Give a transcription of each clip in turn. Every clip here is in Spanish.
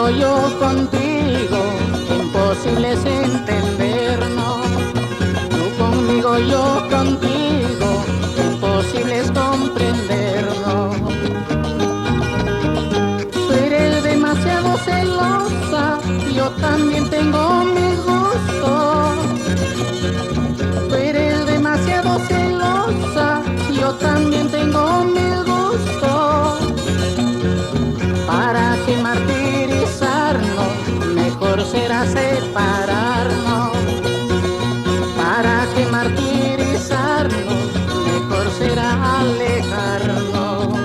conmigo, yo contigo, imposible es entendernos. Tú conmigo, yo contigo, imposible es comprendernos. Tú eres demasiado celosa, yo también tengo mis gustos. Tú eres demasiado celosa, yo también tengo mis gustos. ¿Para qué martirizarnos? Mejor será separarnos. ¿Para qué martirizarnos? Mejor será alejarnos.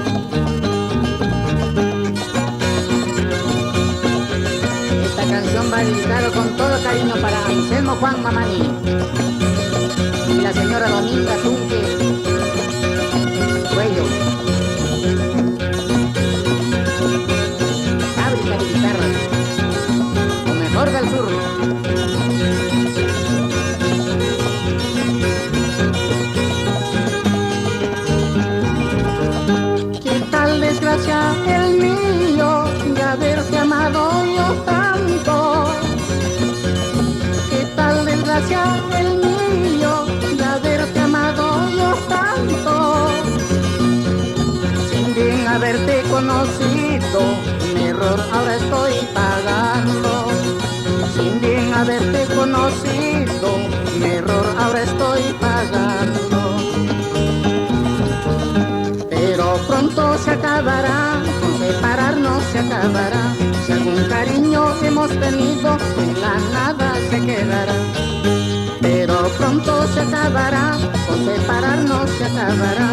Esta canción va dedicada con todo cariño para Anselmo Juan Mamani y la señora Dominga Tunque Cuello, fábrica de guitarras, lo mejor del sur. ¿Qué tal desgracia el mío de haberte amado yo tanto? ¿Qué tal desgracia el mío de haberte amado yo tanto? Sin bien haberte conocido, mi error ahora estoy pagando. Sin bien haberte conocido, mi error ahora estoy pagando. Pero pronto se acabará, con separarnos se acabará. Si algún cariño hemos tenido, en la nada se quedará. Pero pronto se acabará, con separarnos se acabará.